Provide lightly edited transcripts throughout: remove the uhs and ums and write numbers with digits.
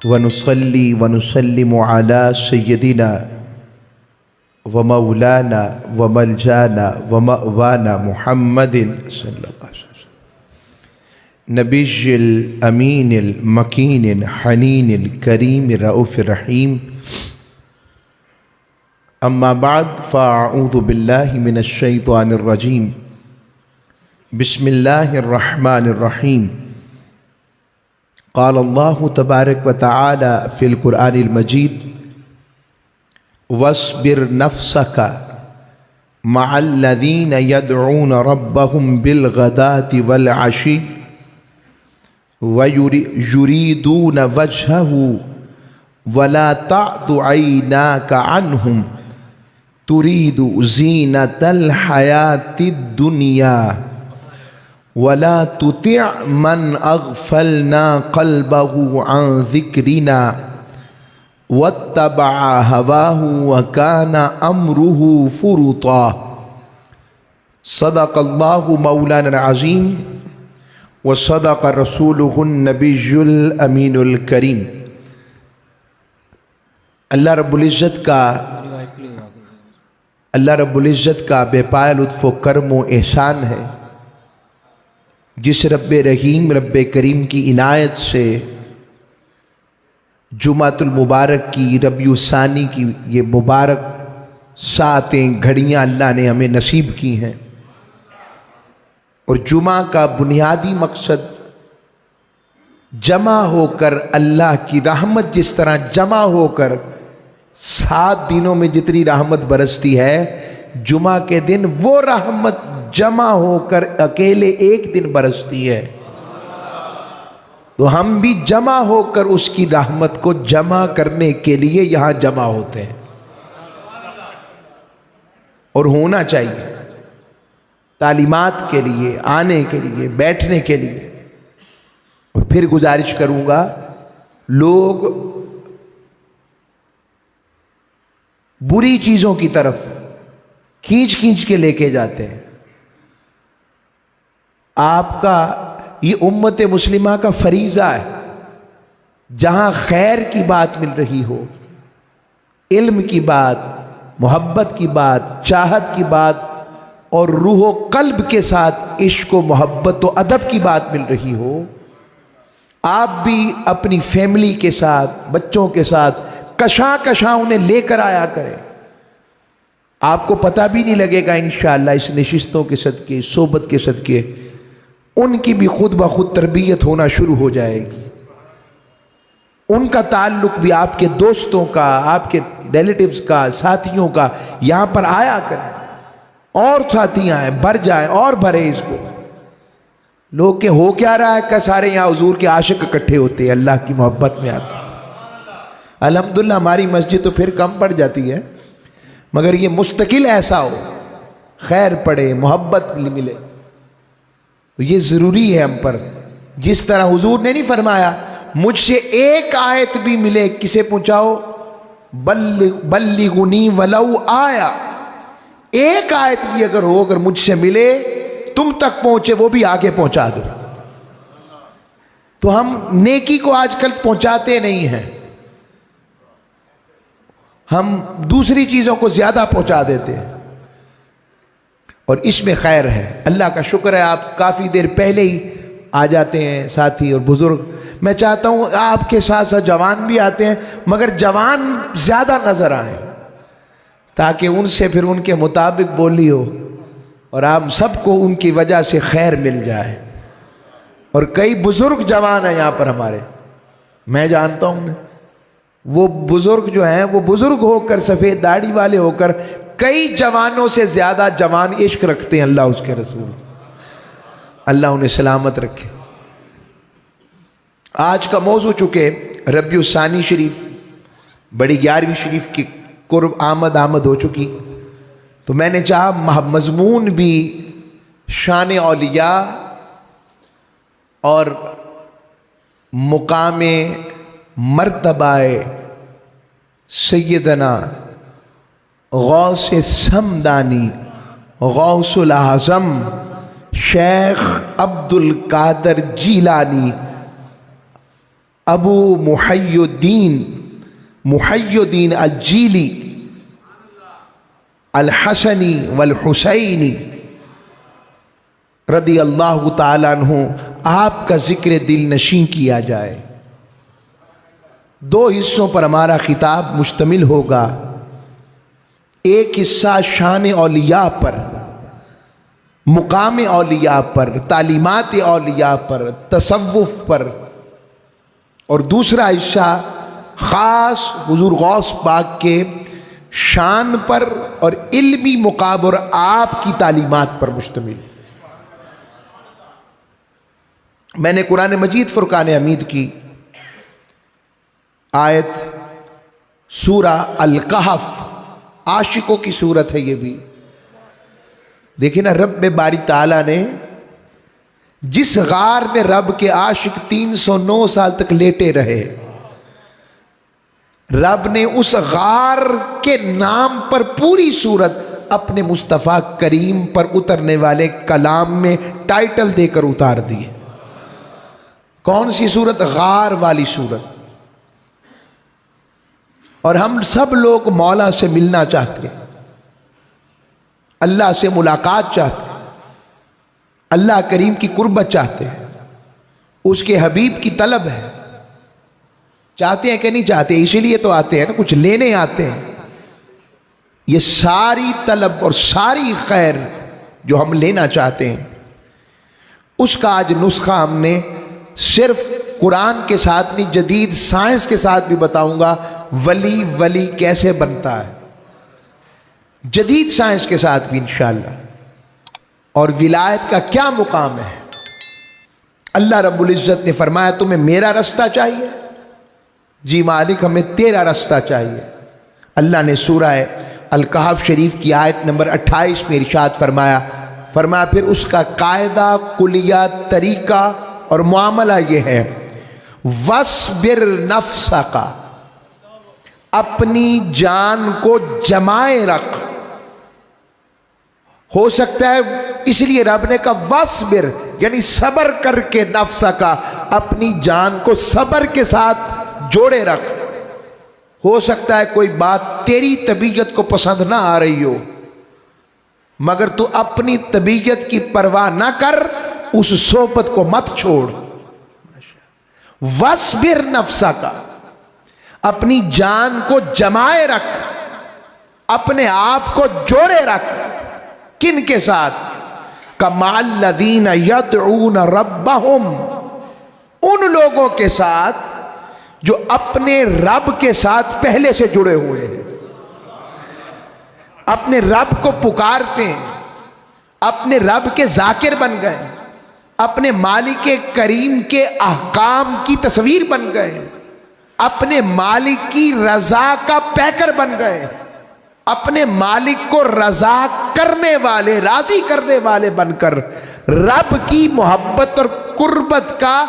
ونصلي ونسلم على سيدنا ومولانا وملجانا ومأوانا محمد صلى الله عليه وسلم نبي الأمين المكين الحنين الكريم الرؤوف الرحيم. أما بعد فأعوذ بالله من الشيطان الرجيم. بسم الله الرحمن الرحيم. قال الله تبارك وتعالى في القرآن المجيد: واصبر نفسك مع الذين يدعون ربهم بالغداة والعشي ويريدون وجهه ولا تعد عيناك عنهم تريد زينة الحياة الدنيا ولا تطع من أغفلنا قلبه عن ذكرنا واتبع هواه وكان أمره فرطا. صدق الله مولانا العظيم وصدق رسوله النبي الأمين الكريم. اللہ رب العزت کا بے پائے لطف و کرم و احسان ہے، جس رب رحیم رب کریم کی عنایت سے جمعۃ المبارک کی ربیع الثانی کی یہ مبارک ساعتیں گھڑیاں اللہ نے ہمیں نصیب کی ہیں. اور جمعہ کا بنیادی مقصد جمع ہو کر اللہ کی رحمت جس طرح جمع ہو کر 7 دنوں میں جتنی رحمت برستی ہے، جمعہ کے دن وہ رحمت جمع ہو کر اکیلے ایک دن برستی ہے. تو ہم بھی جمع ہو کر اس کی رحمت کو جمع کرنے کے لیے یہاں جمع ہوتے ہیں، اور ہونا چاہیے تعلیمات کے لیے، آنے کے لیے، بیٹھنے کے لیے. اور پھر گزارش کروں گا، لوگ بری چیزوں کی طرف کھینچ کے لے کے جاتے ہیں. آپ کا یہ امت مسلمہ کا فریضہ ہے، جہاں خیر کی بات مل رہی ہو، علم کی بات، محبت کی بات، چاہت کی بات، اور روح و قلب کے ساتھ عشق و محبت و ادب کی بات مل رہی ہو، آپ بھی اپنی فیملی کے ساتھ، بچوں کے ساتھ کشاں انہیں لے کر آیا کریں. آپ کو پتہ بھی نہیں لگے گا انشاءاللہ اس نشستوں کے صدقے، صحبت کے صدقے ان کی بھی خود بخود تربیت ہونا شروع ہو جائے گی. ان کا تعلق بھی آپ کے دوستوں کا، آپ کے ریلیٹیوز کا، ساتھیوں کا یہاں پر آیا کریں. اور ساتھی آئیں، بھر جائیں اور بھرے اس کو. لوگ کہ ہو کیا رہا ہے کہ سارے یہاں حضور کے عاشق اکٹھے ہوتے ہیں، اللہ کی محبت میں آتے ہیں. الحمدللہ ہماری مسجد تو پھر کم پڑ جاتی ہے، مگر یہ مستقل ایسا ہو، خیر پڑے، محبت ملے، تو یہ ضروری ہے ہم پر. جس طرح حضور نے نہیں فرمایا مجھ سے ایک آیت بھی ملے کسے پہنچاؤ، بلغنی ولو آیا، ایک آیت بھی اگر ہو، اگر مجھ سے ملے تم تک پہنچے، وہ بھی آگے پہنچا دو. تو ہم نیکی کو آج کل پہنچاتے نہیں ہیں، ہم دوسری چیزوں کو زیادہ پہنچا دیتے ہیں، اور اس میں خیر ہے. اللہ کا شکر ہے آپ کافی دیر پہلے ہی آ جاتے ہیں ساتھی اور بزرگ. میں چاہتا ہوں آپ کے ساتھ ساتھ جوان بھی آتے ہیں، مگر جوان زیادہ نظر آئیں تاکہ ان سے پھر ان کے مطابق بولی ہو اور آپ سب کو ان کی وجہ سے خیر مل جائے. اور کئی بزرگ جوان ہیں یہاں پر ہمارے، میں جانتا ہوں وہ بزرگ جو ہیں، وہ بزرگ ہو کر، سفید داڑھی والے ہو کر، کئی جوانوں سے زیادہ جوان عشق رکھتے ہیں اللہ اس کے رسول. اللہ انہیں سلامت رکھے. آج کا موضوع چونکہ ربیع الثانی شریف، بڑی 11ویں شریف کی قرب آمد ہو چکی، تو میں نے چاہا مضمون بھی شان اولیاء اور مقام مرتبہ سیدنا غوث سمدانی، غوث الاعظم شیخ عبد القادر جیلانی ابو محی الدین الجیلی الحسنی والحسینی رضی اللہ تعالیٰ عنہ، آپ کا ذکر دل نشین کیا جائے۔ دو حصوں پر ہمارا خطاب مشتمل ہوگا۔ ایک حصہ شان اولیاء پر، مقام اولیاء پر، تعلیمات اولیاء پر، تصوف پر، اور دوسرا حصہ خاص حضور غوث پاک کے شان پر اور علمی مقام اور آپ کی تعلیمات پر مشتمل۔ میں نے قرآن مجید فرقان حمید کی آیت سورہ الکہف، عاشقوں کی صورت ہے یہ بھی، دیکھیں نا، رب باری تعالیٰ نے جس غار میں رب کے عاشق 309 سال تک لیٹے رہے، رب نے اس غار کے نام پر پوری صورت اپنے مصطفیٰ کریم پر اترنے والے کلام میں ٹائٹل دے کر اتار دیے۔ کون سی صورت؟ غار والی صورت۔ اور ہم سب لوگ مولا سے ملنا چاہتے ہیں، اللہ سے ملاقات چاہتے ہیں، اللہ کریم کی قربت چاہتے ہیں، اس کے حبیب کی طلب ہے۔ چاہتے ہیں کہ نہیں چاہتے؟ اسی لیے تو آتے ہیں نا، کچھ لینے آتے ہیں۔ یہ ساری طلب اور ساری خیر جو ہم لینا چاہتے ہیں، اس کا آج نسخہ ہم نے صرف قرآن کے ساتھ نہیں، جدید سائنس کے ساتھ بھی بتاؤں گا ولی کیسے بنتا ہے، جدید سائنس کے ساتھ بھی انشاءاللہ، اور ولایت کا کیا مقام ہے۔ اللہ رب العزت نے فرمایا تمہیں میرا رستہ چاہیے؟ جی مالک، ہمیں تیرا رستہ چاہیے۔ اللہ نے سورہ الکہف شریف کی آیت نمبر 28 میں ارشاد فرمایا پھر اس کا قاعدہ، کلیہ، طریقہ اور معاملہ یہ ہے، وَاصْبِرْ نَفْسَكَ، اپنی جان کو جمائے رکھ۔ ہو سکتا ہے اس لیے رب نے کہا وَاصْبِرْ، یعنی صبر کر کے، نفسَكَ، اپنی جان کو صبر کے ساتھ جوڑے رکھ۔ ہو سکتا ہے کوئی بات تیری طبیعت کو پسند نہ آ رہی ہو، مگر تو اپنی طبیعت کی پرواہ نہ کر، اس صحبت کو مت چھوڑ۔ وَاصْبِرْ نَفْسَكَ، اپنی جان کو جمائے رکھ، اپنے آپ کو جوڑے رکھ۔ کن کے ساتھ؟ کَمَعَ الَّذِينَ يَدْعُونَ رَبَّهُمْ، ان لوگوں کے ساتھ جو اپنے رب کے ساتھ پہلے سے جڑے ہوئے ہیں، اپنے رب کو پکارتے ہیں، اپنے رب کے ذاکر بن گئے، اپنے مالک کریم کے احکام کی تصویر بن گئے، اپنے مالک کی رضا کا پیکر بن گئے، اپنے مالک کو رضا کرنے والے، راضی کرنے والے بن کر رب کی محبت اور قربت کا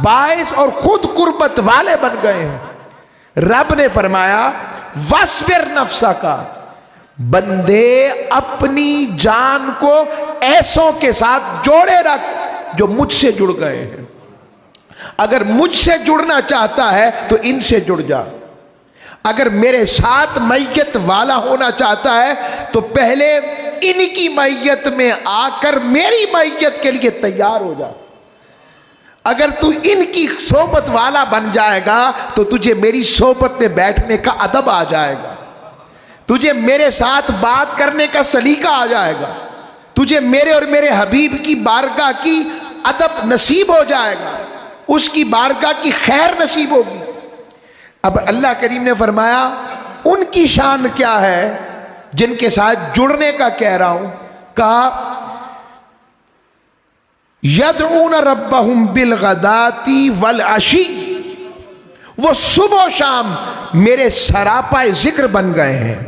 باعث اور خود قربت والے بن گئے ہیں۔ رب نے فرمایا وَاصْبِرْ نَفْسَكَ، بندے اپنی جان کو ایسوں کے ساتھ جوڑے رکھ جو مجھ سے جڑ گئے ہیں۔ اگر مجھ سے جڑنا چاہتا ہے تو ان سے جڑ جا، اگر میرے ساتھ میت والا ہونا چاہتا ہے تو پہلے ان کی میت میں آ کر میری میت کے لیے تیار ہو جا۔ اگر تو ان کی صحبت والا بن جائے گا تو تجھے میری صحبت میں بیٹھنے کا ادب آ جائے گا، تجھے میرے ساتھ بات کرنے کا سلیقہ آ جائے گا، تجھے میرے اور میرے حبیب کی بارگاہ کی ادب نصیب ہو جائے گا، اس کی بارگاہ کی خیر نصیب ہوگی۔ اب اللہ کریم نے فرمایا ان کی شان کیا ہے جن کے ساتھ جڑنے کا کہہ رہا ہوں؟ کہا یدعون ربہم بالغداۃ والعشی، وہ صبح و شام میرے سراپا ذکر بن گئے ہیں۔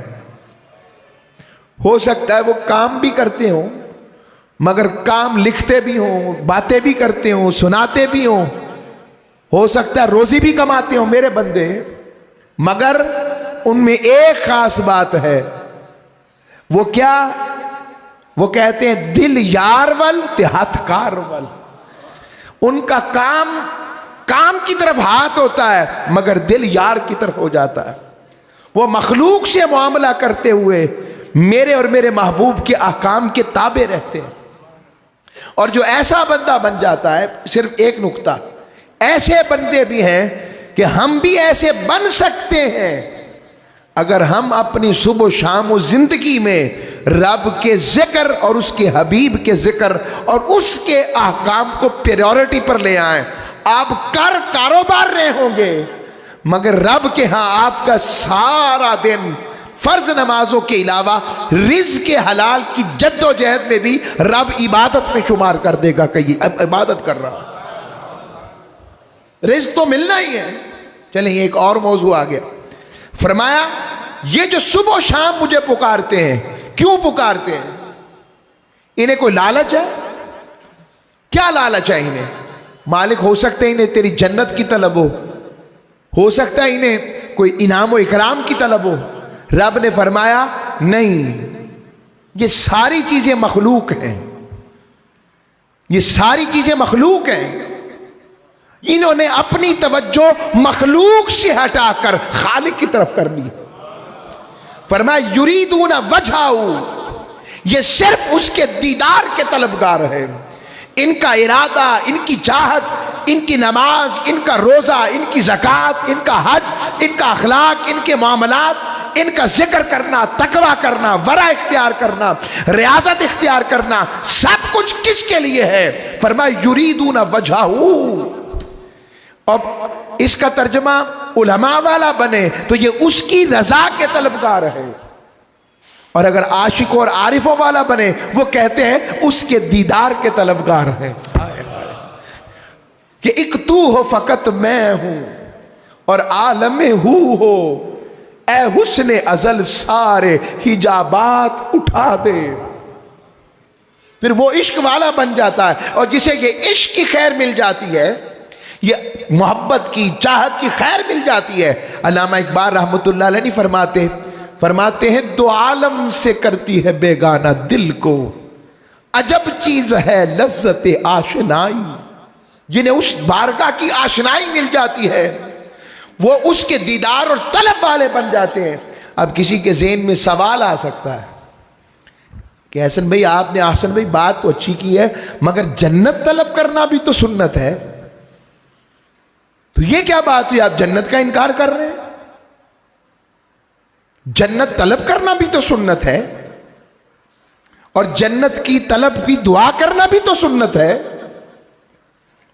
ہو سکتا ہے وہ کام بھی کرتے ہوں، مگر کام لکھتے بھی ہوں، باتیں بھی کرتے ہوں، سناتے بھی ہوں، ہو سکتا ہے روزی بھی کماتے ہوں میرے بندے، مگر ان میں ایک خاص بات ہے۔ وہ کیا؟ وہ کہتے ہیں دل یار ول تے ہاتھ کار ول۔ ان کا کام کام کی طرف ہاتھ ہوتا ہے مگر دل یار کی طرف ہو جاتا ہے. وہ مخلوق سے معاملہ کرتے ہوئے میرے اور میرے محبوب کے احکام کے تابع رہتے ہیں. اور جو ایسا بندہ بن جاتا ہے، صرف ایک نقطہ، ایسے بندے بھی ہیں کہ ہم بھی ایسے بن سکتے ہیں اگر ہم اپنی صبح و شام و زندگی میں رب کے ذکر اور اس کے حبیب کے ذکر اور اس کے احکام کو پریورٹی پر لے آئیں. آپ کاروبار رہے ہوں گے مگر رب کے ہاں آپ کا سارا دن فرض نمازوں کے علاوہ رزق کے حلال کی جد و جہد میں بھی رب عبادت میں شمار کر دے گا کہ یہ عبادت کر رہا. رزق تو ملنا ہی ہے. چلیں ایک اور موضوع آ گیا. فرمایا یہ جو صبح و شام مجھے پکارتے ہیں، کیوں پکارتے ہیں؟ انہیں کوئی لالچ ہے؟ کیا لالچ ہے انہیں؟ مالک ہو سکتا ہے انہیں تیری جنت کی طلب ہو سکتا ہے انہیں کوئی انعام و اکرام کی طلب ہو. رب نے فرمایا نہیں، یہ ساری چیزیں مخلوق ہیں، یہ ساری چیزیں مخلوق ہیں. انہوں نے اپنی توجہ مخلوق سے ہٹا کر خالق کی طرف کر لی. فرمایا یریدون وجہہ، یہ صرف اس کے دیدار کے طلبگار ہیں. ان کا ارادہ، ان کی چاہت، ان کی نماز، ان کا روزہ، ان کی زکوٰۃ، ان کا حج، ان کا اخلاق، ان کے معاملات، ان کا ذکر کرنا، تقویٰ کرنا، ورع اختیار کرنا، ریاضت اختیار کرنا، سب کچھ کس کے لیے ہے؟ فرمایا یریدون وجہہ. اب اس کا ترجمہ علماء والا بنے تو یہ اس کی رضا کے طلبگار ہے، اور اگر عاشق اور عارفوں والا بنے وہ کہتے ہیں اس کے دیدار کے طلبگار ہیں. کہ ایک تو ہو فقط میں ہوں اور عالم ہو اے حسن ازل سارے حجابات اٹھا دے. پھر وہ عشق والا بن جاتا ہے، اور جسے یہ عشق کی خیر مل جاتی ہے، یہ محبت کی چاہت کی خیر مل جاتی ہے. علامہ اقبال رحمۃ اللہ علیہ نہیں فرماتے ہیں دو عالم سے کرتی ہے بیگانہ دل کو، عجب چیز ہے لذت آشنائی. جنہیں اس بارگاہ کی آشنائی مل جاتی ہے وہ اس کے دیدار اور طلب والے بن جاتے ہیں. اب کسی کے ذہن میں سوال آ سکتا ہے کہ احسن بھائی آپ نے احسن بھائی بات تو اچھی کی ہے مگر جنت طلب کرنا بھی تو سنت ہے، تو یہ کیا بات ہوئی آپ جنت کا انکار کر رہے ہیں؟ جنت طلب کرنا بھی تو سنت ہے، اور جنت کی طلب بھی دعا کرنا بھی تو سنت ہے،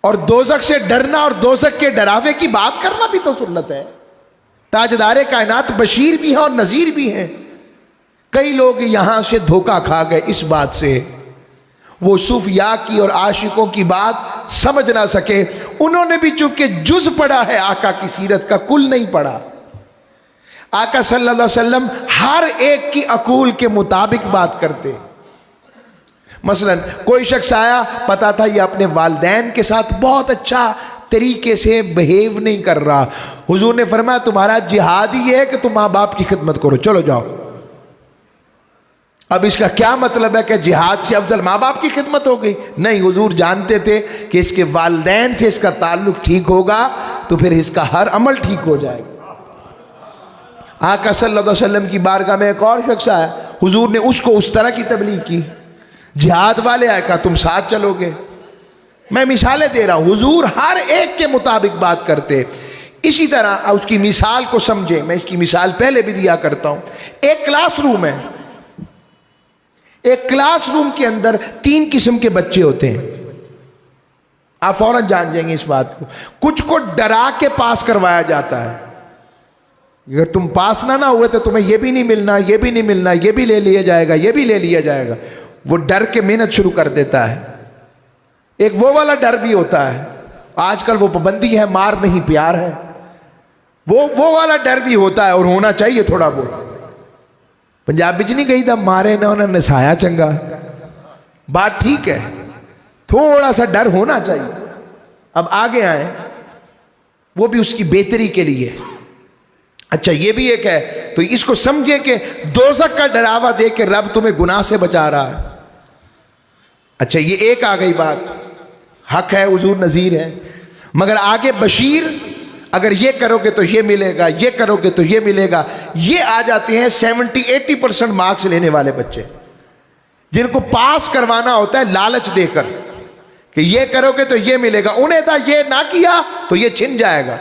اور دوزخ سے ڈرنا اور دوزخ کے ڈراوے کی بات کرنا بھی تو سنت ہے. تاجدار کائنات بشیر بھی ہیں اور نذیر بھی ہیں. کئی لوگ یہاں سے دھوکہ کھا گئے اس بات سے، وہ صوفیاء کی اور عاشقوں کی بات سمجھ نہ سکے. انہوں نے بھی چونکہ جز پڑھا ہے آقا کی سیرت کا، کل نہیں پڑھا. آقا صلی اللہ علیہ وسلم ہر ایک کی عقول کے مطابق بات کرتے. مثلا کوئی شخص آیا، پتا تھا یہ اپنے والدین کے ساتھ بہت اچھا طریقے سے بہیو نہیں کر رہا. حضور نے فرمایا تمہارا جہاد ہی ہے کہ تم ماں باپ کی خدمت کرو، چلو جاؤ. اب اس کا کیا مطلب ہے کہ جہاد سے افضل ماں باپ کی خدمت ہو گئی؟ نہیں، حضور جانتے تھے کہ اس کے والدین سے اس کا تعلق ٹھیک ہوگا تو پھر اس کا ہر عمل ٹھیک ہو جائے گا. آقا صلی اللہ علیہ وسلم کی بارگاہ میں ایک اور شخص آیا، حضور نے اس کو اس طرح کی تبلیغ کی. جہاد والے آئے، کہا تم ساتھ چلو گے. میں مثالیں دے رہا ہوں، حضور ہر ایک کے مطابق بات کرتے. اسی طرح اس کی مثال کو سمجھیں، میں اس کی مثال پہلے بھی دیا کرتا ہوں. ایک کلاس روم ہے، ایک کلاس روم کے اندر 3 قسم کے بچے ہوتے ہیں. آپ فوراً جان جائیں گے اس بات کو. کچھ کو ڈرا کے پاس کروایا جاتا ہے، اگر تم پاس نہ ہوئے تو تمہیں یہ بھی نہیں ملنا، یہ بھی نہیں ملنا، یہ بھی لے لیا جائے گا، یہ بھی لے لیا جائے گا. وہ ڈر کے محنت شروع کر دیتا ہے. ایک وہ والا ڈر بھی ہوتا ہے، آج کل وہ پابندی ہے، مار نہیں پیار ہے. وہ والا ڈر بھی ہوتا ہے اور ہونا چاہیے تھوڑا بہت. پنجابی چ نہیں کہی تھا مارے نہ انہیں نسایا چنگا. بات ٹھیک ہے، تھوڑا سا ڈر ہونا چاہیے. اب آگے آئیں، وہ بھی اس کی بہتری کے لیے. اچھا یہ بھی ایک ہے، تو اس کو سمجھیں کہ دوزخ کا ڈراوا دے کے رب تمہیں گناہ سے بچا رہا ہے. اچھا یہ ایک آ گئی بات، حق ہے، حضور نذیر ہے. مگر آگے بشیر، اگر یہ کرو گے تو یہ ملے گا، یہ کرو گے تو یہ ملے گا، یہ آ جاتے ہیں 70-80% مارکس لینے والے بچے، جن کو پاس کروانا ہوتا ہے لالچ دے کر کہ یہ کرو گے تو یہ ملے گا، انہیں تھا یہ نہ کیا تو یہ چھن جائے گا۔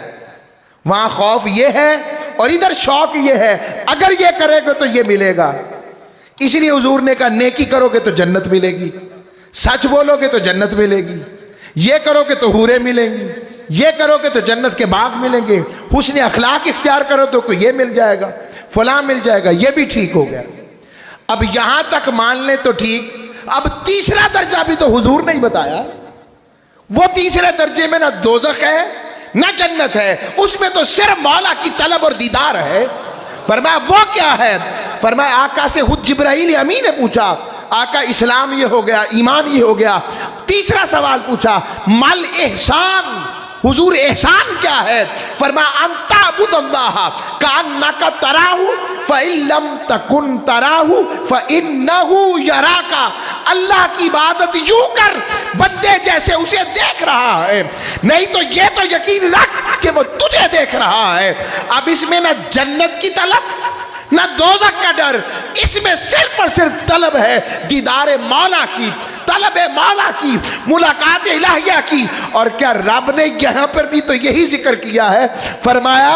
وہاں خوف یہ ہے اور ادھر شوق یہ ہے، اگر یہ کرے گے تو یہ ملے گا۔ اس لیے حضور نے کہا نیکی کرو گے تو جنت ملے گی، سچ بولو گے تو جنت ملے گی، یہ کرو گے تو حوریں ملیں گی، یہ کرو گے تو جنت کے باغ ملیں گے، حسن اخلاق اختیار کرو تو کوئی یہ مل جائے گا، فلاں مل جائے گا، یہ بھی ٹھیک ہو گیا۔ اب یہاں تک مان لیں تو ٹھیک، اب تیسرا درجہ بھی تو حضور نے ہی بتایا۔ وہ تیسرے درجے میں نہ دوزخ ہے نہ جنت ہے، اس میں تو صرف مولا کی طلب اور دیدار ہے۔ فرمایا وہ کیا ہے؟ فرمایا آقا سے خود جبرائیل امین نے پوچھا، آقا اسلام یہ ہو گیا، ایمان یہ ہو گیا، تیسرا سوال پوچھا مل احسان، حضور احسان کیا ہے؟ فرمایا ان تعبد اللہ کأنک تراہ فإن لم تکن تراہ فإنہ یراک، اللہ کی عبادت یوں کر بندے جیسے اسے دیکھ رہا ہے، نہیں تو یہ تو یقین رکھ کہ وہ تجھے دیکھ رہا ہے۔ اب اس میں نہ جنت کی طلب نہ دوزخ کا ڈر، اس میں صرف اور صرف طلب ہے دیدار مولا کی، طلب مولا کی، ملاقات الہیہ کی۔ اور کیا رب نے یہاں پر بھی تو یہی ذکر کیا ہے؟ فرمایا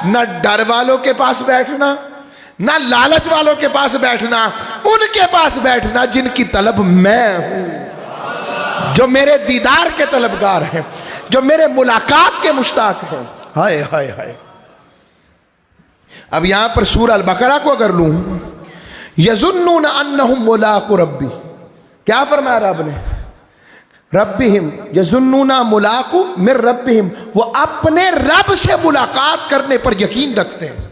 نہ ڈر والوں کے پاس بیٹھنا، نہ لالچ والوں کے پاس بیٹھنا، ان کے پاس بیٹھنا جن کی طلب میں ہوں، جو میرے دیدار کے طلبگار ہیں، جو میرے ملاقات کے مشتاق ہیں۔ ہائے ہائے ہائے۔ اب یہاں پر سورہ البقرہ کو اگر لوں، یظنون انہم ملاقو ربی، کیا فرمایا رب نے؟ ربہم، یظنون ملاقو من ربہم، وہ اپنے رب سے ملاقات کرنے پر یقین رکھتے ہیں۔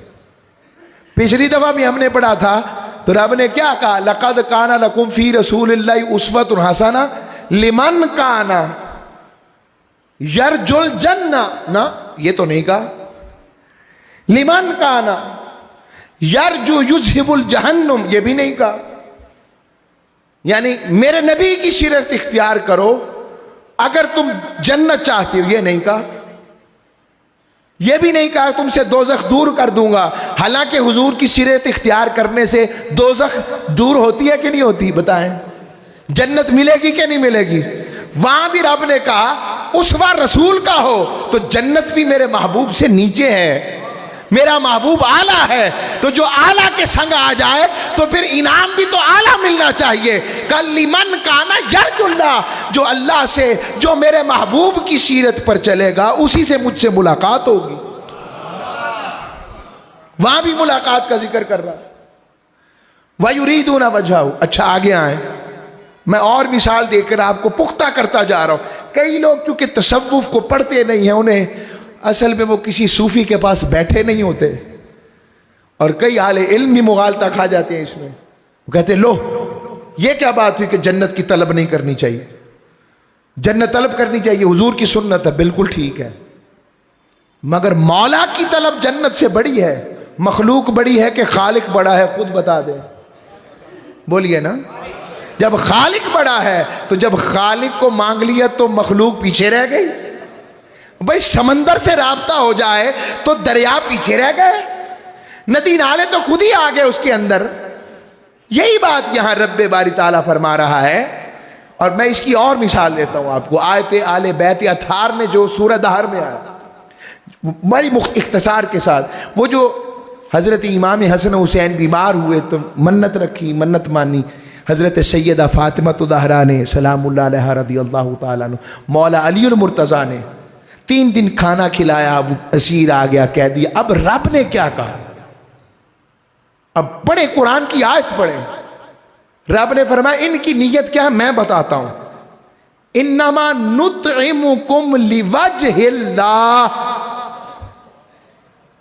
پچھلی دفعہ بھی ہم نے پڑھا تھا تو رب نے کیا کہا؟ لقد کان لکم فی رسول اللہ اسوۃ حسنہ لمن کان یرجو الجنہ، نہ یہ تو نہیں کہا، لمن کان یرجو یذہب الجہنم، یہ بھی نہیں کہا۔ یعنی میرے نبی کی سیرت اختیار کرو اگر تم جنت چاہتے ہو، یہ نہیں کہا۔ یہ بھی نہیں کہا تم سے دوزخ دور کر دوں گا، حالانکہ حضور کی سیرت اختیار کرنے سے دوزخ دور ہوتی ہے کہ نہیں ہوتی؟ بتائیں، جنت ملے گی کہ نہیں ملے گی؟ وہاں بھی رب نے کہا اسوہ رسول کا ہو تو جنت بھی میرے محبوب سے نیچے ہے، میرا محبوب اعلیٰ ہے، تو جو اعلیٰ کے سنگ آ جائے تو پھر انعام بھی تو اعلیٰ ملنا چاہیے۔ کل لمن کانا یرجو اللہ، جو اللہ سے، جو میرے محبوب کی سیرت پر چلے گا اسی سے مجھ سے ملاقات ہوگی۔ وہاں بھی ملاقات کا ذکر کر رہا۔ وَيُرِيدُونَ وَجْهَهُ۔ اچھا آگے آئیں، میں اور مثال دے کر آپ کو پختہ کرتا جا رہا ہوں۔ کئی لوگ چونکہ تصوف کو پڑھتے نہیں ہیں، انہیں اصل میں وہ کسی صوفی کے پاس بیٹھے نہیں ہوتے، اور کئی اہل علم بھی مغالطہ کھا جاتے ہیں اس میں۔ وہ کہتے ہیں لو یہ کیا بات ہوئی کہ جنت کی طلب نہیں کرنی چاہیے، جنت طلب کرنی چاہیے، حضور کی سنت ہے، بالکل ٹھیک ہے، مگر مولا کی طلب جنت سے بڑی ہے۔ مخلوق بڑی ہے کہ خالق بڑا ہے؟ خود بتا دیں، بولیے نا۔ جب خالق بڑا ہے تو جب خالق کو مانگ لیا تو مخلوق پیچھے رہ گئی؟ بھائی سمندر سے رابطہ ہو جائے تو دریا پیچھے رہ گئے؟ ندی نالے تو خود ہی آ گئے اس کے اندر۔ یہی بات یہاں رب باری تعالیٰ فرما رہا ہے، اور میں اس کی اور مثال دیتا ہوں آپ کو۔ آیت آل بیت اطہار میں جو سورہ دہر میں آیا، بڑی اختصار کے ساتھ، وہ جو حضرت امام حسن حسین بیمار ہوئے تو منت رکھی، منت مانی، حضرت سیدہ فاطمہ الزہرا نے سلام اللہ علیہ رضی اللہ تعالیٰ عنہ، مولا علی المرتضیٰ نے 3 دن کھانا کھلایا، وہ اسیر آ گیا، کہہ دیا۔ اب رب نے کیا کہا؟ اب پڑھیں قرآن کی آیت پڑھیں، رب نے فرمایا ان کی نیت کیا ہے میں بتاتا ہوں۔ انما نطعمکم لوجہ اللہ،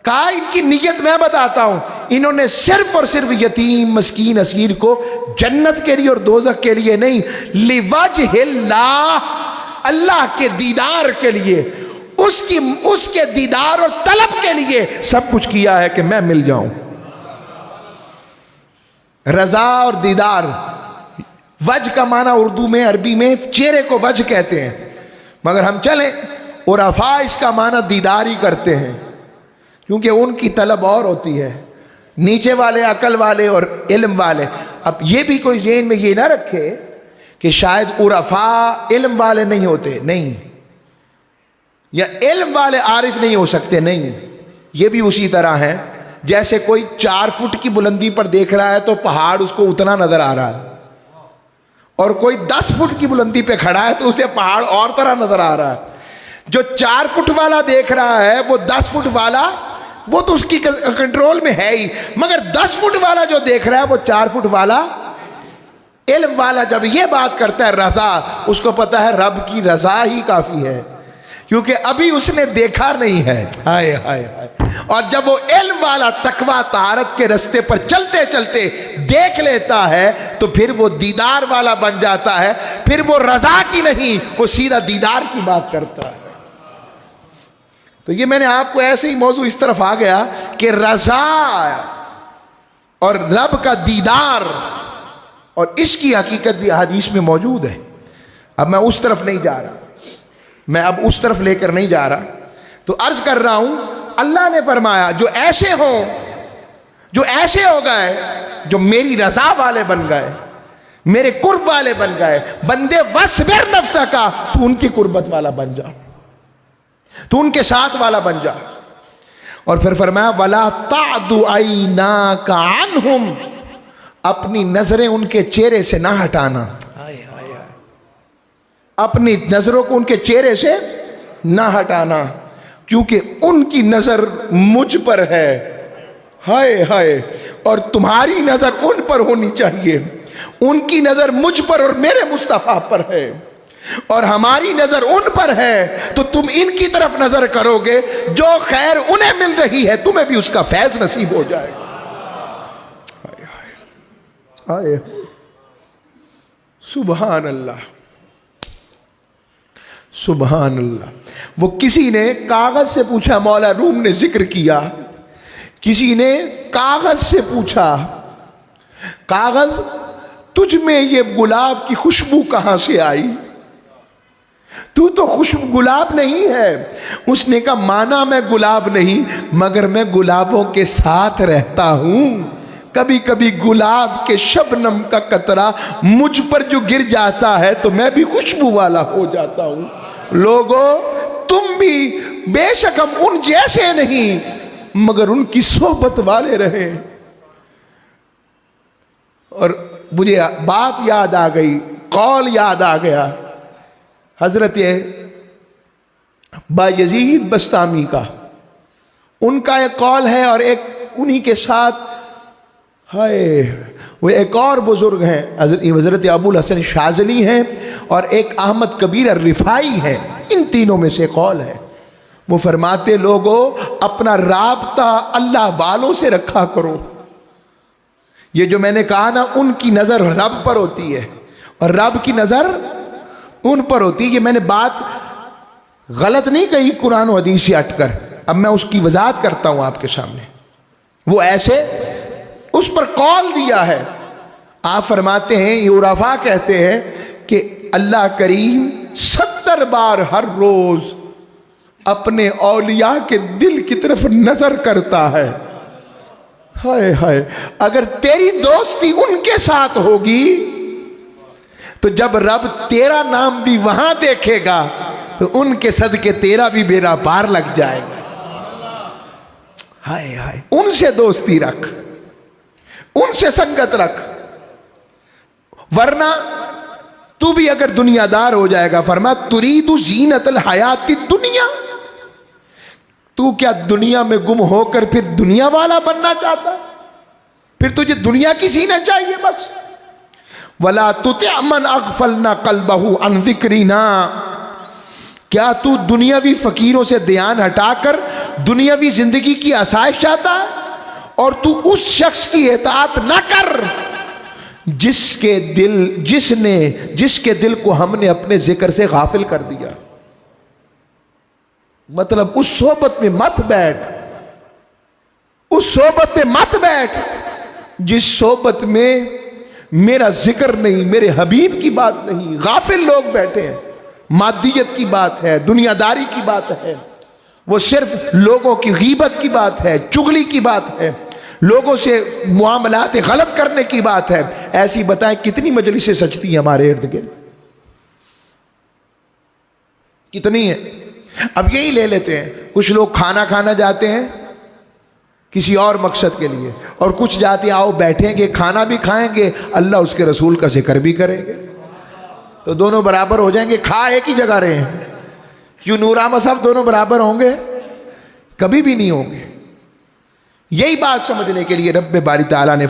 کہا ان کی نیت میں بتاتا ہوں، انہوں نے صرف اور صرف یتیم مسکین اسیر کو جنت کے لیے اور دوزخ کے لیے نہیں، لوجہ اللہ، اللہ کے دیدار کے لیے، اس کے دیدار اور طلب کے لیے سب کچھ کیا ہے کہ میں مل جاؤں۔ رضا اور دیدار، وجہ کا معنی اردو میں عربی میں چہرے کو وجہ کہتے ہیں، مگر ہم چلیں عرفا اس کا معنی دیدار ہی کرتے ہیں، کیونکہ ان کی طلب اور ہوتی ہے، نیچے والے عقل والے اور علم والے۔ اب یہ بھی کوئی ذہن میں یہ نہ رکھے کہ شاید عرفا علم والے نہیں ہوتے، نہیں، یا علم والے عارف نہیں ہو سکتے، نہیں، یہ بھی اسی طرح ہے جیسے کوئی 4 فٹ کی بلندی پر دیکھ رہا ہے تو پہاڑ اس کو اتنا نظر آ رہا ہے، اور کوئی 10 فٹ کی بلندی پہ کھڑا ہے تو اسے پہاڑ اور طرح نظر آ رہا ہے۔ جو 4 فٹ والا دیکھ رہا ہے وہ 10 فٹ والا وہ تو اس کی کنٹرول میں ہے ہی، مگر 10 فٹ والا جو دیکھ رہا ہے وہ 4 فٹ والا علم والا جب یہ بات کرتا ہے رضا، اس کو پتا ہے رب کی رضا ہی کافی ہے، کیونکہ ابھی اس نے دیکھا نہیں ہے۔ ہائے ہائے ہائے۔ اور جب وہ علم والا تقویٰ طہارت کے رستے پر چلتے چلتے دیکھ لیتا ہے تو پھر وہ دیدار والا بن جاتا ہے، پھر وہ رضا کی نہیں، وہ سیدھا دیدار کی بات کرتا ہے۔ تو یہ میں نے آپ کو ایسے ہی موضوع اس طرف آ گیا کہ رضا اور رب کا دیدار اور اس کی حقیقت بھی حدیث میں موجود ہے۔ اب میں اس طرف نہیں جا رہا، میں اب اس طرف لے کر نہیں جا رہا، تو عرض کر رہا ہوں اللہ نے فرمایا جو ایسے ہوں، جو ایسے ہو گئے، جو میری رضا والے بن گئے، میرے قرب والے بن گئے، بندے وَاصْبِرْ نَفْسَكَ، تو ان کی قربت والا بن جا، تو ان کے ساتھ والا بن جا۔ اور پھر فرمایا وَلَا تَعْدُ عَيْنَاكَ عَنْهُمْ، اپنی نظریں ان کے چہرے سے نہ ہٹانا، اپنی نظروں کو ان کے چہرے سے نہ ہٹانا، کیونکہ ان کی نظر مجھ پر ہے، ہائے ہائے، اور تمہاری نظر ان پر ہونی چاہیے، ان کی نظر مجھ پر اور میرے مصطفیٰ پر ہے، اور ہماری نظر ان پر ہے، تو تم ان کی طرف نظر کرو گے، جو خیر انہیں مل رہی ہے تمہیں بھی اس کا فیض نصیب ہو جائے گا۔ ہائے سبحان اللہ، سبحان اللہ۔ وہ کسی نے کاغذ سے پوچھا، مولا روم نے ذکر کیا، کسی نے کاغذ سے پوچھا کاغذ تجھ میں یہ گلاب کی خوشبو کہاں سے آئی؟ تو خوشبو گلاب نہیں ہے۔ اس نے کہا مانا میں گلاب نہیں، مگر میں گلابوں کے ساتھ رہتا ہوں، کبھی کبھی گلاب کے شبنم کا قطرہ مجھ پر جو گر جاتا ہے تو میں بھی خوشبو والا ہو جاتا ہوں۔ لوگو تم بھی بے شک ہم ان جیسے نہیں، مگر ان کی صحبت والے رہیں۔ اور مجھے بات یاد آ گئی، قول یاد آ گیا حضرت بایزید بسطامی کا، ان کا ایک قول ہے، اور ایک انہی کے ساتھ وہ ایک اور بزرگ ہیں، حضرت ابو الحسن شاذلی ہیں، اور ایک احمد کبیر الرفاعی ہے، ان تینوں میں سے قول ہے۔ وہ فرماتے لوگو اپنا رابطہ اللہ والوں سے رکھا کرو۔ یہ جو میں نے کہا نا، ان کی نظر رب پر ہوتی ہے اور رب کی نظر ان پر ہوتی ہے، یہ میں نے بات غلط نہیں کہی قرآن و حدیث سے ہٹ کر، اب میں اس کی وضاحت کرتا ہوں آپ کے سامنے۔ وہ ایسے اس پر قول دیا ہے، آپ فرماتے ہیں، یہ عرفا کہتے ہیں کہ اللہ کریم 70 بار ہر روز اپنے اولیاء کے دل کی طرف نظر کرتا ہے۔ ہائے ہائے، اگر تیری دوستی ان کے ساتھ ہوگی تو جب رب تیرا نام بھی وہاں دیکھے گا تو ان کے صدقے تیرا بھی بیڑا پار لگ جائے گا۔ ہائے ہائے، ان سے دوستی رکھ، ان سے سنگت رکھ، ورنہ تو بھی اگر دنیا دار ہو جائے گا۔ فرمایا ترید زینت الحیات الدنیا، تو کیا دنیا میں گم ہو کر پھر دنیا والا بننا چاہتا؟ پھر تجھے دنیا کی زینت چاہیے بس۔ وَلَا تُطِعْ مَنْ أَغْفَلْنَا قَلْبَهُ عَنْ ذِكْرِنَا، کیا تو دنیاوی فقیروں سے دھیان ہٹا کر دنیاوی زندگی کی آسائش چاہتا ہے؟ اور تو اس شخص کی اطاعت نہ کر جس کے دل کو ہم نے اپنے ذکر سے غافل کر دیا۔ مطلب اس صحبت میں مت بیٹھ، اس صحبت میں مت بیٹھ جس صحبت میں میرا ذکر نہیں، میرے حبیب کی بات نہیں، غافل لوگ بیٹھے ہیں۔ مادیت کی بات ہے، دنیا داری کی بات ہے، وہ صرف لوگوں کی غیبت کی بات ہے، چغلی کی بات ہے، لوگوں سے معاملات غلط کرنے کی بات ہے، ایسی بتائیں کتنی مجلسیں سجتی ہیں ہمارے ارد گرد؟ کتنی ہیں؟ اب یہی لے لیتے ہیں، کچھ لوگ کھانا کھانا جاتے ہیں کسی اور مقصد کے لیے، اور کچھ جاتے ہیں آؤ بیٹھیں گے، کھانا بھی کھائیں گے، اللہ اس کے رسول کا ذکر بھی کریں گے، تو دونوں برابر ہو جائیں گے۔ کھا ایک ہی جگہ رہے ہیں، کیوں نور احمد صاحب دونوں برابر ہوں گے؟ کبھی بھی نہیں ہوں گے۔ یہی بات سمجھنے کے لیے رب باری تعالیٰ نے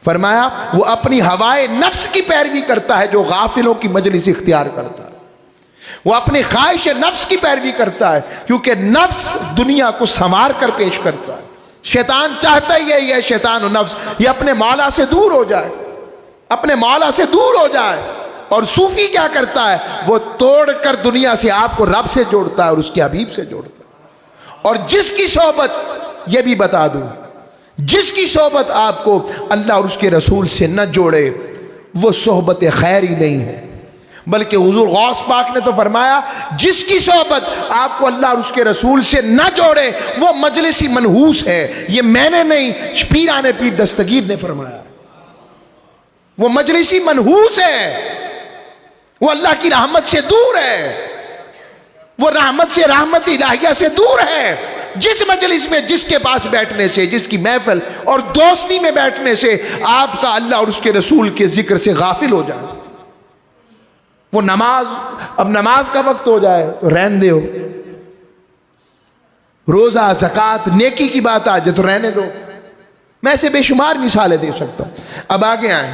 فرمایا وہ اپنی ہوائے نفس کی پیروی کرتا ہے جو غافلوں کی مجلس اختیار کرتا ہے، وہ اپنی خواہش نفس کی پیروی کرتا ہے، کیونکہ نفس دنیا کو سنوار کر پیش کرتا ہے۔ شیطان چاہتا ہی یہی ہے، شیطان و نفس یہ اپنے مولا سے دور ہو جائے، اپنے مولا سے دور ہو جائے۔ اور صوفی کیا کرتا ہے؟ وہ توڑ کر دنیا سے آپ کو رب سے جوڑتا ہے اور اس کے حبیب سے جوڑتا ہے۔ اور جس کی صحبت، یہ بھی بتا دوں، جس کی صحبت آپ کو اللہ اور اس کے رسول سے نہ جوڑے وہ صحبت خیر ہی نہیں ہے، بلکہ حضور غوث پاک نے تو فرمایا جس کی صحبت آپ کو اللہ اور اس کے رسول سے نہ جوڑے وہ مجلسی منحوس ہے۔ یہ میں نے نہیں، پیران پیر دستگیر نے فرمایا، وہ مجلسی منحوس ہے، وہ اللہ کی رحمت سے دور ہے، وہ رحمت سے، رحمت الہیہ سے دور ہے۔ جس مجلس میں، جس کے پاس بیٹھنے سے، جس کی محفل اور دوستی میں بیٹھنے سے آپ کا اللہ اور اس کے رسول کے ذکر سے غافل ہو جائے، وہ نماز، اب نماز کا وقت ہو جائے تو رہن دو، روزہ، زکوٰۃ، نیکی کی بات آ جائے تو رہنے دو۔ میں ایسے بے شمار مثالیں دے سکتا ہوں۔ اب آگے آئیں،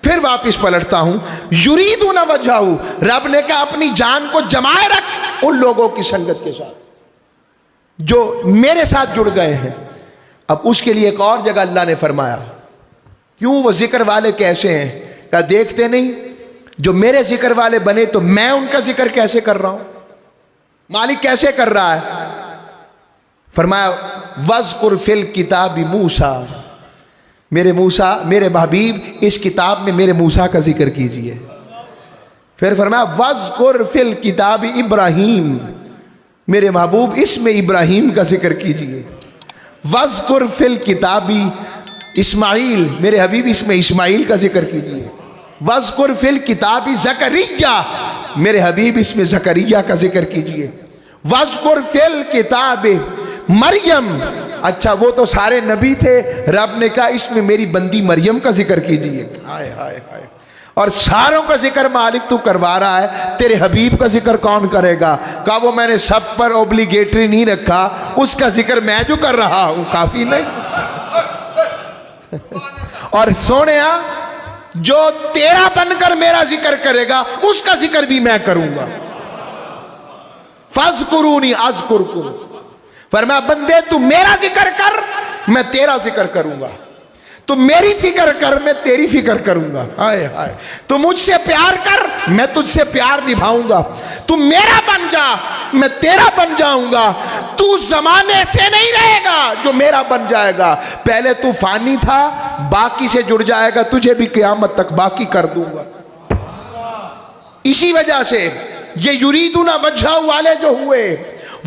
پھر واپس پلٹتا ہوں۔ یریدون وجہہ، رب نے کہا اپنی جان کو جمائے رکھ ان لوگوں کی سنگت کے ساتھ جو میرے ساتھ جڑ گئے ہیں۔ اب اس کے لیے ایک اور جگہ اللہ نے فرمایا، کیوں وہ ذکر والے کیسے ہیں؟ کہا دیکھتے نہیں جو میرے ذکر والے بنے تو میں ان کا ذکر کیسے کر رہا ہوں، مالک کیسے کر رہا ہے؟ فرمایا وَاذْكُرْ فِي الْكِتَابِ مُوسَىٰ، میرے موسیٰ، میرے محبیب اس کتاب میں میرے موسیٰ کا ذکر کیجئے۔ پھر فرمایا وَاذْكُرْ فِي الْكِتَابِ ابراہیم، میرے محبوب اس میں ابراہیم کا ذکر کیجئے۔ وَاذْكُرْ فِي الْكِتَابِ اسماعیل، میرے حبیب اس میں اسماعیل کا ذکر کیجئے۔ وَاذْكُرْ فِي الْكِتَابِ زکریا، میرے حبیب اس میں زکریا کا ذکر کیجئے۔ وَاذْكُرْ فِي الْكِتَابِ مریم، اچھا وہ تو سارے نبی تھے، رب نے کہا اس میں میری بندی مریم کا ذکر کیجئے۔ ہائے ہائے ہائے، اور ساروں کا ذکر مالک تو کروا رہا ہے، تیرے حبیب کا ذکر کون کرے گا؟ کہا وہ میں نے سب پر اوبلیگیٹری نہیں رکھا، اس کا ذکر میں جو کر رہا ہوں کافی نہیں؟ اور سونیا جو تیرا بن کر میرا ذکر کرے گا اس کا ذکر بھی میں کروں گا۔ فَاذْكُرُونِي أَذْكُرْكُمْ، فرمایا بندے تو میرا ذکر کر میں تیرا ذکر کروں گا، تو میری فکر کر میں تیری فکر کروں گا۔ ہائے ہائے، تو مجھ سے پیار کر میں تجھ سے پیار نبھاؤں گا، تو میرا بن جا میں تیرا بن جاؤں گا، تو زمانے سے نہیں رہے گا جو میرا بن جائے گا۔ پہلے تو فانی تھا، باقی سے جڑ جائے گا، تجھے بھی قیامت تک باقی کر دوں گا۔ اسی وجہ سے یہ یریدون وجہہ والے جو ہوئے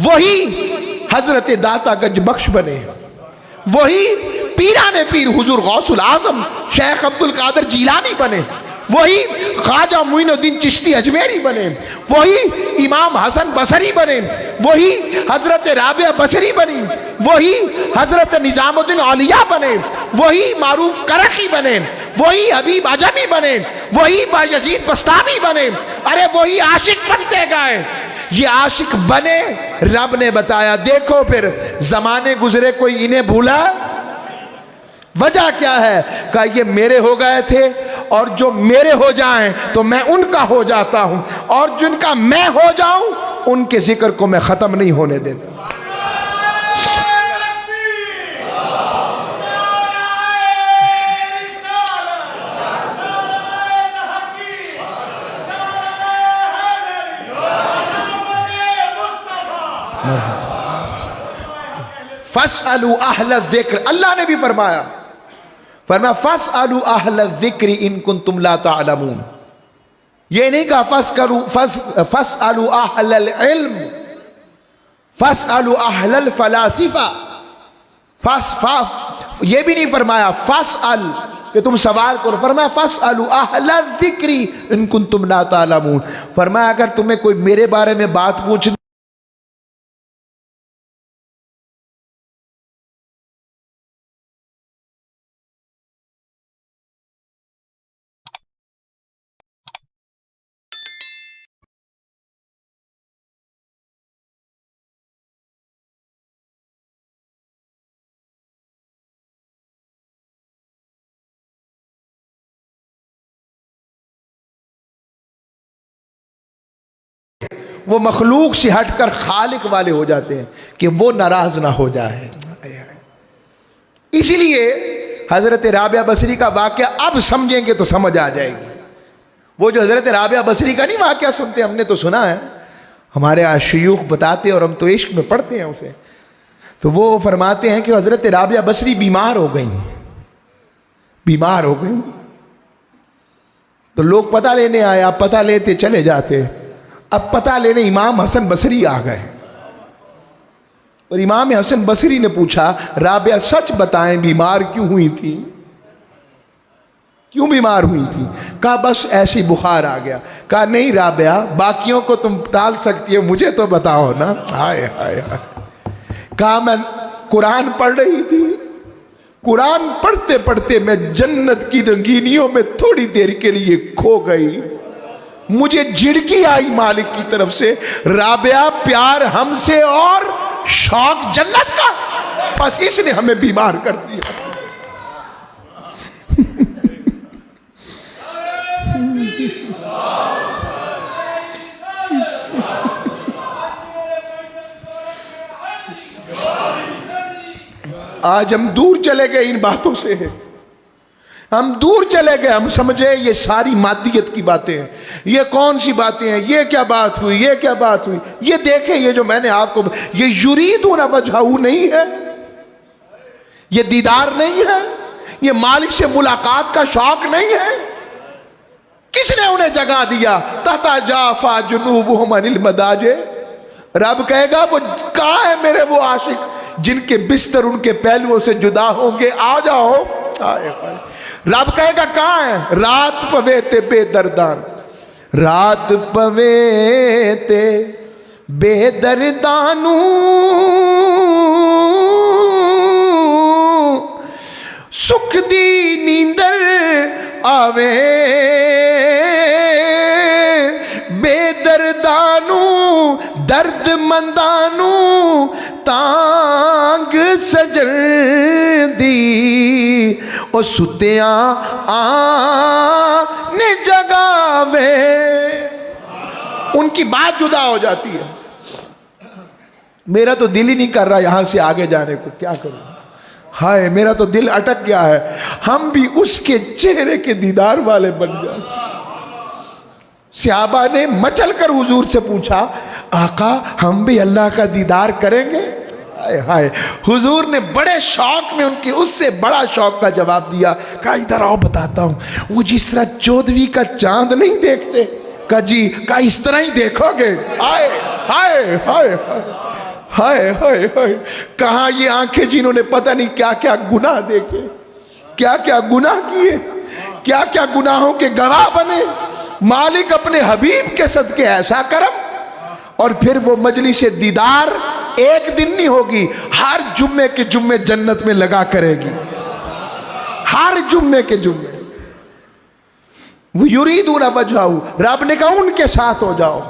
وہی حضرت داتا گنج بخش بنے، وہی پیران پیر حضور غوث العظم شیخ عبد القادر جیلانی بنے، وہی خواجہ معین الدین چشتی اجمیری بنے، وہی امام حسن بصری بنے، وہی حضرت رابعہ بصری بنی، وہی حضرت نظام الدین اولیاء بنے، وہی معروف کرخی بنے، وہی حبیب عجمی بنے، وہی بایزید بستامی بنے، ارے وہی عاشق بنتے گئے۔ یہ عاشق بنے، رب نے بتایا دیکھو پھر زمانے گزرے کوئی انہیں بھولا؟ وجہ کیا ہے؟ کہا یہ میرے ہو گئے تھے، اور جو میرے ہو جائیں تو میں ان کا ہو جاتا ہوں، اور جن کا میں ہو جاؤں ان کے ذکر کو میں ختم نہیں ہونے دیتا۔ فَاسْأَلُوا أَهْلَ الذِّكْرِ، اللہ نے بھی فرمایا فَاسْأَلُوا أَهْلَ الذِّكْرِ إِن كُنتُمْ لَا تَعْلَمُونَ، یہ نہیں کہا فَاسْأَلُوا أَهْلَ الْعِلْمِ فَاسْأَلُوا أَهْلَ الْفَلَاسِفَةِ، یہ بھی نہیں فرمایا فَاسْأَل کہ تم سوال کرو، فرمایا فَاسْأَلُوا أَهْلَ الذِّكْرِ إِن كُنتُمْ لَا تَعْلَمُونَ، فرمایا اگر تمہیں کوئی میرے بارے میں بات پوچھنی وہ مخلوق سے ہٹ کر خالق والے ہو جاتے ہیں کہ وہ ناراض نہ ہو جائے. اسی لیے حضرت رابعہ بصری کا واقعہ اب سمجھیں گے تو سمجھ آ جائے گی. وہ جو حضرت رابعہ بصری کا نہیں واقعہ سنتے، ہم نے تو سنا ہے، ہمارے شیوخ بتاتے اور ہم تو عشق میں پڑھتے ہیں اسے. تو وہ فرماتے ہیں کہ حضرت رابعہ بصری بیمار ہو گئیں، بیمار ہو گئیں. تو لوگ پتہ لینے آئے، آپ پتہ لیتے چلے جاتے. اب پتہ لینے امام حسن بصری آ گئے اور امام حسن بصری نے پوچھا رابعہ سچ بتائیں بیمار کیوں ہوئی تھی، کیوں بیمار ہوئی تھی؟ کہا بس ایسی بخار آ گیا. کہا نہیں رابعہ، باقیوں کو تم ٹال سکتی ہو، مجھے تو بتاؤ نا. ہائے ہائے ہائے. کہا میں قرآن پڑھ رہی تھی، قرآن پڑھتے پڑھتے میں جنت کی رنگینیوں میں تھوڑی دیر کے لیے کھو گئی، مجھے جھڑکی آئی مالک کی طرف سے، رابعہ پیار ہم سے اور شوق جنت کا، بس اس نے ہمیں بیمار کر دیا. آج ہم دور چلے گئے ان باتوں سے، ہم دور چلے گئے. ہم سمجھے یہ ساری مادیت کی باتیں ہیں، یہ کون سی باتیں ہیں، یہ کیا بات ہوئی، یہ کیا بات ہوئی. یہ دیکھیں، یہ جو میں نے آپ کو، یہ یریدون وجہہ نہیں ہے، یہ دیدار نہیں ہے، یہ مالک سے ملاقات کا شوق نہیں ہے. کس نے انہیں جگہ دیا؟ تتجافی جنوبہم عن المضاجع. رب کہے گا وہ کہاں ہے میرے وہ عاشق جن کے بستر ان کے پہلوؤں سے جدا ہوں گے، آ جاؤ. رب کہے گا کہاں ہے؟ رات پویتے بے دردان، رات پویتے بے دردانوں سکھ دی نیندر آوے، بے دردانوں درد مندانوں تانگ سجن دی، او ستیاں آنے جگاوے. ان کی بات جدا ہو جاتی ہے. میرا تو دل ہی نہیں کر رہا یہاں سے آگے جانے کو، کیا کروں؟ ہائے میرا تو دل اٹک گیا ہے. ہم بھی اس کے چہرے کے دیدار والے بن جائیں. صحابہ نے مچل کر حضور سے پوچھا آقا ہم بھی اللہ کا دیدار کریں گے؟ ہائے. حضور نے بڑے شوق میں ان کی اس سے بڑا شوق کا جواب دیا. کہا ادھر آؤ بتاتا ہوں. وہ جس طرح 14ویں کا چاند نہیں دیکھتے، کہا جی، کہا اس طرح ہی دیکھو گے. ہائے ہائے ہائے ہائے ہائے ہائے. کہاں یہ آنکھیں جنہوں نے پتہ نہیں کیا کیا گناہ دیکھے، کیا کیا گناہ کیے، کیا کیا گناہوں کے گواہ بنے. مالک اپنے حبیب کے صدقے ایسا کرم. اور پھر وہ مجلس دیدار ایک دن نہیں ہوگی، ہر جمعے کے جمعے جنت میں لگا کرے گی، ہر جمعے کے جمعے. وہ یریدون وجہہ، رب نے کہا ان کے ساتھ ہو جاؤ.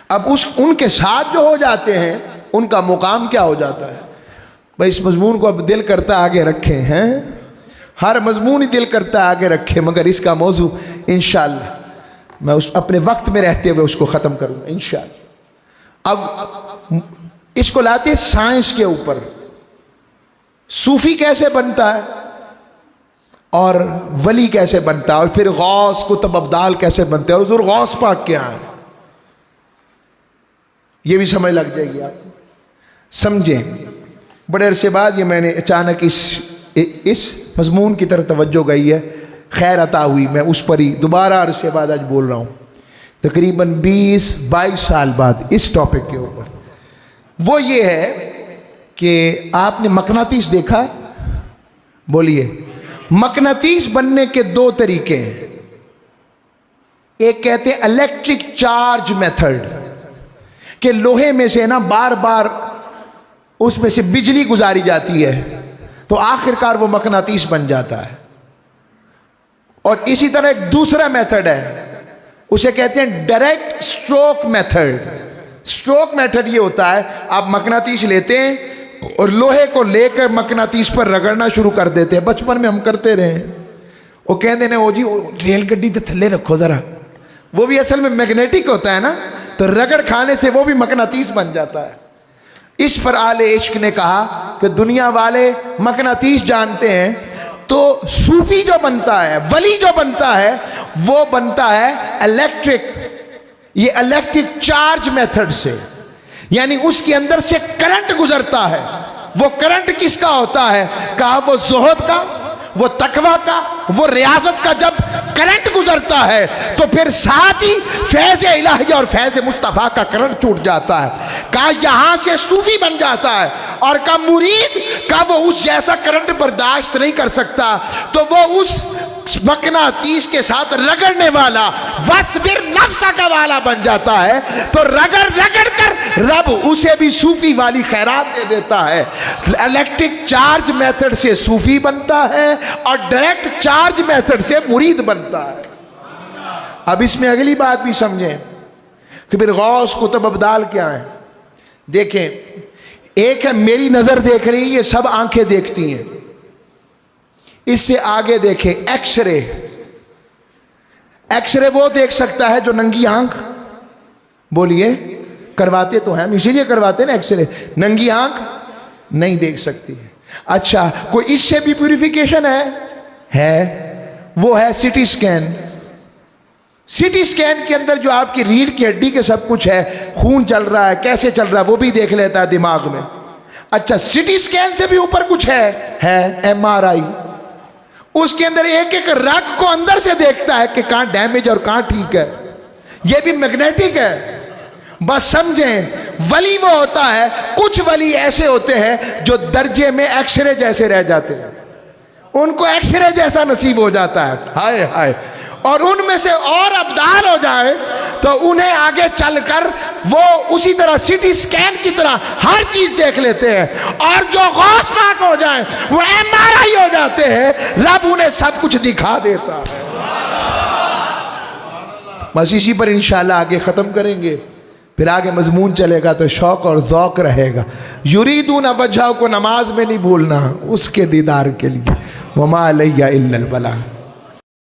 اب ان کے ساتھ جو ہو جاتے ہیں ان کا مقام کیا ہو جاتا ہے؟ بھائی اس مضمون کو اب دل کرتا آگے رکھیں ہیں، ہر مضمون ہی دل کرتا آگے رکھیں، مگر اس کا موضوع انشاءاللہ میں اپنے وقت میں رہتے ہوئے اس کو ختم کروں گا انشاءاللہ. اب اس کو لاتے سائنس کے اوپر، صوفی کیسے بنتا ہے اور ولی کیسے بنتا ہے، اور پھر غوث قطب ابدال کیسے بنتے ہیں، اور حضور غوث پاک کیا ہے، یہ بھی سمجھ لگ جائے گی آپ کو. سمجھیں. بڑے عرصے بعد یہ میں نے اچانک اس مضمون کی طرف توجہ گئی ہے خیر عطا ہوئی، میں اس پر ہی دوبارہ عرصے بعد آج بول رہا ہوں، تقریباً 20-22 سال بعد اس ٹاپک کے اوپر۔ وہ یہ ہے کہ آپ نے مقناطیس دیکھا؟ بولیے۔ مقناطیس بننے کے 2 طریقے ہیں، ایک کہتے ہیں الیکٹرک چارج میتھڈ، کہ لوہے میں سے نا بار بار اس میں سے بجلی گزاری جاتی ہے تو آخر کار وہ مقناطیس بن جاتا ہے۔ اور اسی طرح ایک دوسرا میتھڈ ہے، اسے کہتے ہیں direct stroke method. Stroke method یہ ہوتا ہے، آپ مقناطیس لیتے ہیں اور لوہے کو لے کر مقناطیس پر رگڑنا شروع کر دیتے ہیں۔ بچپن میں ہم کرتے رہے ہیں، وہ کہتے ہیں وہ جی ریل گڈی تے تھلے رکھو ذرا، وہ بھی اصل میں میگنیٹک ہوتا ہے نا، تو رگڑ کھانے سے وہ بھی مقناطیس بن جاتا ہے۔ اس پر اہل عشق نے کہا کہ دنیا والے مقناطیس جانتے ہیں، تو صوفی جو بنتا ہے، ولی جو بنتا ہے، وہ بنتا ہے الیکٹرک، یہ الیکٹرک چارج میتھڈ سے، یعنی اس کے اندر سے کرنٹ گزرتا ہے۔ وہ کرنٹ کس کا ہوتا ہے؟ کہا وہ زہد کا، وہ تقویٰ کا، وہ ریاضت کا۔ جب کرنٹ گزرتا ہے تو پھر ساتھ ہی فیض الہی اور فیض مصطفیٰ کا کرنٹ چھوٹ جاتا ہے۔ کہا یہاں سے صوفی بن جاتا ہے، اور کہا مرید کا وہ اس جیسا کرنٹ برداشت نہیں کر سکتا، تو وہ اس مقناطیس کے ساتھ رگڑنے والا وَاصْبِرْ نَفْسَكَ والا بن جاتا ہے۔ تو رگڑ رگڑ کر رب اسے بھی صوفی والی خیرات دے دیتا ہے۔ الیکٹرک چارج میتھڈ سے صوفی بنتا ہے اور ڈائریکٹ چارج میتھڈ سے مرید بنتا ہے۔ اب اس میں اگلی بات بھی سمجھیں کہ پھر غوث قطب ابدال کیا ہیں۔ دیکھیں، ایک ہے میری نظر دیکھ رہی، یہ سب آنکھیں دیکھتی ہیں، اس سے آگے دیکھیں ایکس رے۔ ایکس رے وہ دیکھ سکتا ہے جو ننگی آنکھ، بولیے، کرواتے تو ہیں ہم، اسی لیے کرواتے ہیں نا ایکس رے، ننگی آنکھ نہیں دیکھ سکتی ہے۔ اچھا، کوئی اس سے بھی پیوریفیکیشن ہے، وہ ہے C T scan. C T scan کے اندر جو آپ کی ریڑھ کی ہڈی کے سب کچھ ہے، خون چل رہا ہے، کیسے چل رہا ہے، وہ بھی دیکھ لیتا ہے دماغ میں۔ اچھا، سی ٹی سکین سے بھی اوپر کچھ ہے ایم آر آئی، اس کے اندر ایک ایک رگ کو اندر سے دیکھتا ہے کہ کہاں ڈیمیج اور کہاں ٹھیک ہے، یہ بھی میگنیٹک ہے۔ بس سمجھیں، ولی وہ ہوتا ہے، کچھ ولی ایسے ہوتے ہیں جو درجے میں ایکس رے جیسے رہ جاتے ہیں، ان کو ایکس رے جیسا نصیب ہو جاتا ہے، ہائے ہائے، اور ان میں سے اور ابدال ہو جائے تو انہیں آگے چل کر وہ اسی طرح سی ٹی سکین کی طرح ہر چیز دیکھ لیتے ہیں، اور جو غوث پاک ہو جائیں وہ ایم آر آئی ہو جاتے ہیں، رب انہیں سب کچھ دکھا دیتا ہے۔ بس اسی پر انشاءاللہ آگے ختم کریں گے، پھر آگے مضمون چلے گا تو شوق اور ذوق رہے گا۔ یریدون وجہہ کو نماز میں نہیں بھولنا، اس کے دیدار کے لیے۔ وما علیہ الا البلاغ۔